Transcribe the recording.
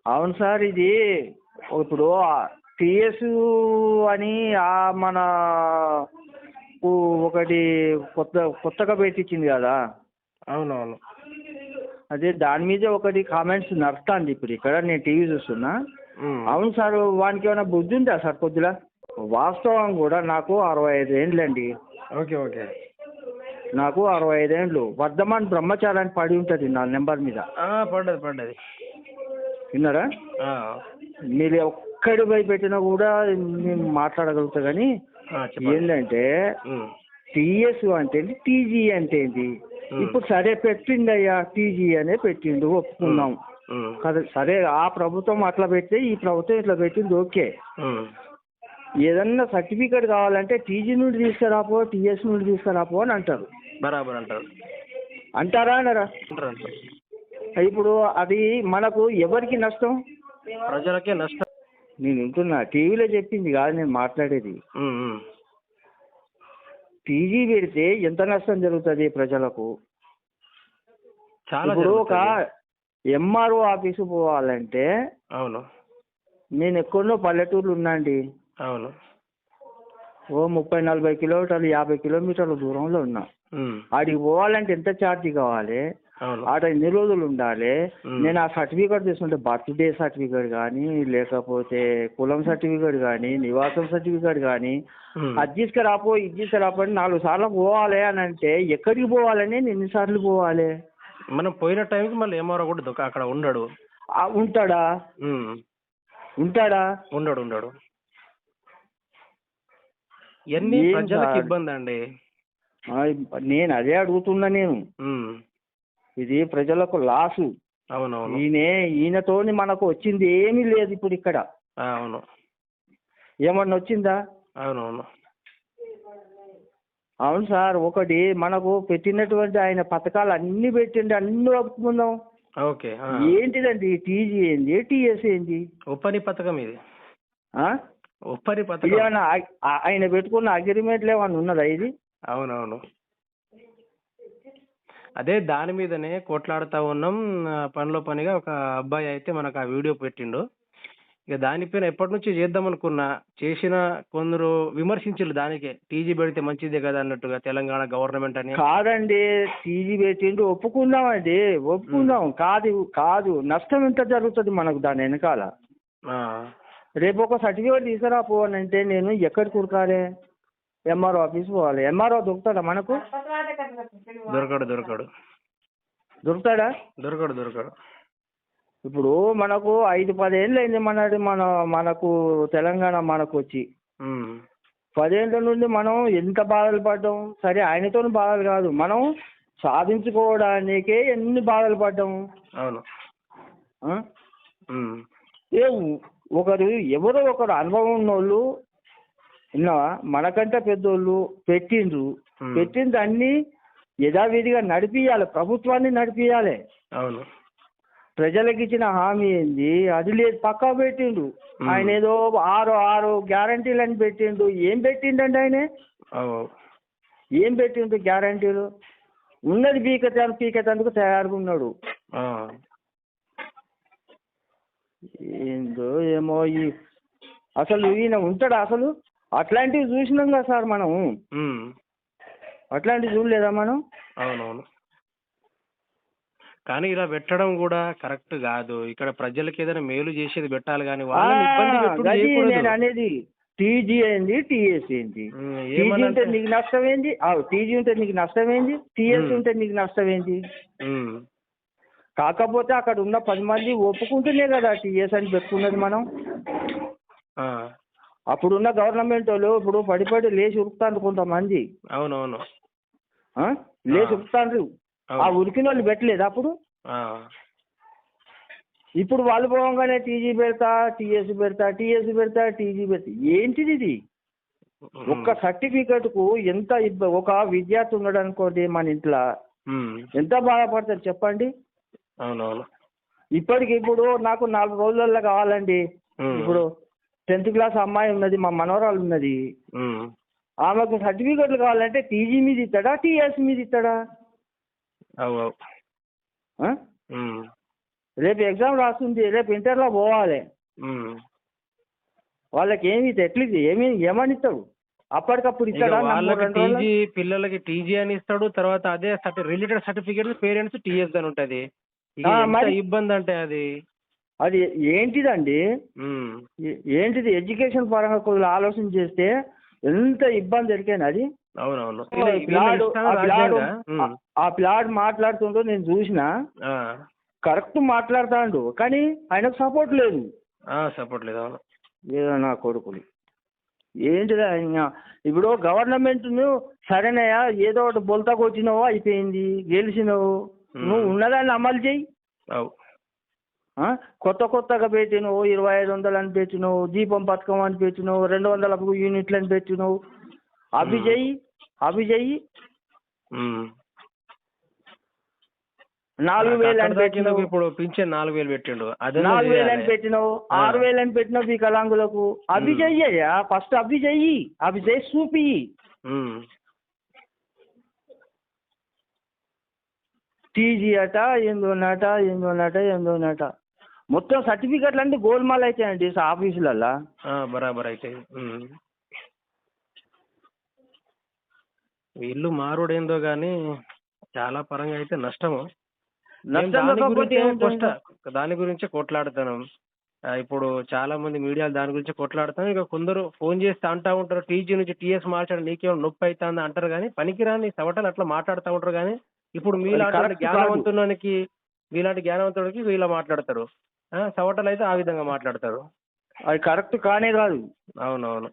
అవును సార్, ఇది ఇప్పుడు టిఎస్ అని మన ఒకటి కొత్తగా పెట్టించింది కదా. అవునవును. అదే దాని మీద ఒకటి కామెంట్స్ నడుస్తుంది ఇప్పుడు ఇక్కడ, నేను టీవీ చూస్తున్నా. అవును సార్, వానికి ఏమైనా బుద్ధి ఉందా సార్ కొద్దిగా? వాస్తవం కూడా నాకు 65 ఏండ్లండి. Okay okay. నాకు 65 ఏండ్లు. వర్ధమాన్ బ్రహ్మచారి అని పడి ఉంటుంది నా నెంబర్ మీద. పడ్డది. విన్నారా? మీరు ఒక్కడి పోయి పెట్టినా కూడా నేను మాట్లాడగలుగుతా. కానీ ఏంటంటే టిఎస్ అంటే ఏంటి, టీజీ అంటే ఏంటి? ఇప్పుడు సరే పెట్టిండయ్యా, టీజీ అనే పెట్టిండు, ఒప్పుకున్నాం కదా. సరే, ఆ ప్రభుత్వం అట్లా పెడితే ఈ ప్రభుత్వం ఇట్లా పెట్టింది, ఓకే. ఏదన్నా సర్టిఫికేట్ కావాలంటే టీజీ నుండి తీసుకురాపో, టీఎస్ నుండి తీసుకురాపో అని అంటారు. బరాబర్ అంటారు. అంటారా అనరా? ఇప్పుడు అది మనకు ఎవరికి నష్టం? ప్రజలకే నష్టం. నేను వింటున్నా, టీవీలో చెప్పింది కాదు నేను మాట్లాడేది. టీజీ పెడితే ఎంత నష్టం జరుగుతుంది ప్రజలకు? ఇప్పుడు ఒక ఎంఆర్ఓ ఆఫీసు పోవాలంటే, అవును, నేను ఎక్కడో పల్లెటూర్లు ఉన్నా అండి. అవును, ఓ 30-40 కిలోమీటర్లు 50 కిలోమీటర్ల దూరంలో ఉన్నా. ఆడికి పోవాలంటే ఎంత ఛార్జ్ కావాలి? ఆడ ఎన్ని రోజులు ఉండాలి? నేను ఆ సర్టిఫికేట్ తీసుకుంటే బర్త్డే సర్టిఫికేట్ కానీ, లేకపోతే కులం సర్టిఫికేట్ కానీ, నివాసం సర్టిఫికేట్ కానీ, అది తీసుకురాపో ఇది తీసుకురాపో అని 4 సార్లు పోవాలి అని అంటే ఎక్కడికి పోవాలని, ఎన్నిసార్లు పోవాలి? మనం పోయిన టైంకి మళ్ళీ ఏమారో కూడా అక్కడ ఉండడు. ఉంటాడా? ఉండడు. ఎన్ని ప్రజలకు ఇబ్బంది అండి. నేను అదే అడుగుతున్నా. నేను ఇది ప్రజలకు లాసు. అవునవును. ఈయనతోని మనకు వచ్చింది ఏమీ లేదు ఇప్పుడు ఇక్కడ. అవును. ఏమన్నా వచ్చిందా? అవునవును. అవును సార్, ఒకటి మనకు పెట్టినటువంటి ఆయన పథకాలు అన్ని పెట్టిండి, అన్ని ఒప్పుకుందాం. ఓకే. ఏంటిదండి టీజీ ఏంది, టీఎస్ ఏంది? ఒప్పని పథకం ఇది. ఒప్పని పథకం. ఏమన్నా ఆయన పెట్టుకున్న అగ్రిమెంట్లు ఏమన్నా ఉన్నదా ఇది? అవునవును. అదే దాని మీదనే కొట్లాడుతూ ఉన్నాం. పనిలో పనిగా ఒక అబ్బాయి అయితే మనకు ఆ వీడియో పెట్టిండు. ఇక దానిపైన ఎప్పటి నుంచి చేద్దాం అనుకున్నా, చేసిన కొందరు విమర్శించారు దానికే, టీజీ పెడితే మంచిదే కదా అన్నట్టుగా, తెలంగాణ గవర్నమెంట్ అని. కాదండి, టీజీ పెట్టిండు, ఒప్పుకుందామండి, ఒప్పుకుందాం. కాదు నష్టం ఎంత జరుగుతుంది మనకు దాని వెనకాల? రేపు ఒక సర్టిఫికేట్ తీసుకురాపోవాలంటే నేను ఎక్కడికి ఉరకాలి? ఎంఆర్ఓ ఆఫీస్ పోవాలి. ఎంఆర్ఓ దొరుకుతాడా మనకు? దొరుకుతాడా? దొరకడు. ఇప్పుడు మనకు 5-10 ఏళ్ళు అయింది మనకు తెలంగాణ మనకు వచ్చి. 10 ఏళ్ళ నుండి మనం ఎంత బాధలు పడ్డాం. సరే, ఆయనతో బాధలు కాదు, మనం సాధించుకోవడానికే ఎన్ని బాధలు పడ్డాము. అవును. ఎవరో ఒకరు అనుభవం ఉన్నోళ్ళు, విన్నావా, మనకంటే పెద్దోళ్ళు పెట్టింది అన్ని యథావిధిగా నడిపియాలి, ప్రభుత్వాన్ని నడిపియాలి. అవును. ప్రజలకు ఇచ్చిన హామీ ఏంది అది లేదు, పక్కా పెట్టిండు. ఆయన ఏదో 6 గ్యారంటీలు అని పెట్టిండు. ఏం పెట్టిండండి ఆయన? ఏం పెట్టిండు గ్యారంటీలు? ఉన్నది పీకెతందుకు తయారుగా ఉన్నాడు. ఏందో ఏమో అసలు ఈయన ఉంటాడా అసలు? అట్లాంటివి చూసినాం కదా సార్ మనం. అట్లాంటివి చూడలేదా మనం? అవునవును. కానీ ఇలా పెట్టడం కూడా కరెక్ట్ కాదు. ఇక్కడ ప్రజలకు ఏదైనా మేలు చేసేది పెట్టాలి కానీ నేను అనేది టీజీ ఏంది, టీఎస్ ఏంది? టీజీ ఉంటే నీకు నష్టం ఏంది? టీజీ ఉంటే నీకు నష్టం ఏంది? టీఎస్ ఉంటే నీకు నష్టం ఏంది? కాకపోతే అక్కడ ఉన్న 10 మంది ఒప్పుకుంటేనే కదా టీఎస్ అని పెట్టుకున్నది మనం. అప్పుడున్న గవర్నమెంట్ వాళ్ళు ఇప్పుడు పడి లేచి ఉరుకుతాండ్రు కొంతమంది. అవునవును. లేచి ఉరుకుతాండ్రు. ఆ ఉరికిన వాళ్ళు పెట్టలేదు అప్పుడు. ఇప్పుడు వాళ్ళు పోగానే టీజీ పెడతా, టీఎస్ పెడతా, టీజీ పెడతా. ఏంటిది ఇది? ఒక్క సర్టిఫికేట్ కు ఎంత ఒక విద్యార్థి ఉన్నాడు అనుకోండి మన ఇంట్లో, ఎంత బాధపడతారు చెప్పండి. అవునవును. ఇప్పుడు నాకు 4 రోజులలో కావాలండి. ఇప్పుడు 10th క్లాస్ అమ్మాయి ఉన్నది, మా మనవరాలు ఉన్నది. ఆమెకు సర్టిఫికేట్లు కావాలంటే టీజీ మీద ఇస్తాడా, టీఎస్ మీద ఇస్తాడా? రేపు ఎగ్జామ్ రాస్తుంది, రేపు ఇంటర్లో పోవాలి. ఉమ్. వాళ్ళకి ఏమని ఇస్తాడు? అప్పటికప్పుడు ఇక ఇస్తాడా? వాళ్ళకి టీజీ, పిల్లలకి టీజీ అని ఇస్తాడు. తర్వాత అదే రిలేటెడ్ సర్టిఫికేట్ పేరెంట్స్ టీఎస్ అని ఉంటది. ఇక ఎంత మరి ఇబ్బంది అంటే అది. అది ఏంటిదండి? ఉమ్. ఏంటిది? ఎడ్యుకేషన్ పరంగా కొద్దిగా ఆలోచన చేస్తే ఎంత ఇబ్బంది ఎరికైనా అది. అవునవును. ఆ పిల్లాడు మాట్లాడుతుంటో నేను చూసిన, కరెక్ట్ మాట్లాడుతాడు, కానీ ఆయనకు సపోర్ట్ లేదు. సపోర్ట్ లేదు. అవును. ఏదో నా కొడుకులు ఏంటిదా ఇంకా. ఇప్పుడు గవర్నమెంట్ సరేనయ్యా, ఏదో ఒకటి బొల్తాకు వచ్చినావో అయిపోయింది, గెలిచినావు, నువ్వు ఉన్నదాన్ని అమలు చెయ్యి. కొత్తగా పెట్టినావు, 2500 అని పెట్టినావు, దీపం పథకం అని పెట్టినావు, 200 యూనిట్లు అని పెట్టినావు, అవి చెయ్యి. 4000 అని పెట్టినావు, ఇప్పుడు పింఛన్ 4000 పెట్టిండు, 4000 అని పెట్టినావు, 6000 అని పెట్టినావు వికలాంగులకు. అవి చెయ్యయ్యా, ఫస్ట్ అవి చేసి చూపి. టీజీ అట ఏందోనట మొత్తం సర్టిఫికెట్లు అంటే గోల్మాల్ అవుతాయండి ఆఫీసులల్లా. బరాబర్ అయితే వీళ్ళు మారుడేందో గానీ చాలా పరంగా అయితే నష్టము. దాని గురించే కొట్లాడుతాను. ఇప్పుడు చాలా మంది మీడియాలు దాని గురించి కొట్లాడుతాను. ఇక కొందరు ఫోన్ చేస్తే అంటా ఉంటారు, టీజీ నుంచి టీఎస్ మార్చాడు నీకేమో నొప్పి అవుతుంది అంటారు, కానీ పనికిరాని సవటలు అట్లా మాట్లాడుతూ ఉంటారు. కానీ ఇప్పుడు మీలాంటి జ్ఞానవంతుడికి వీళ్ళ మాట్లాడతారు, సవటలు అయితే ఆ విధంగా మాట్లాడతారు. అది కరెక్ట్ కానే కాదు. అవునవును.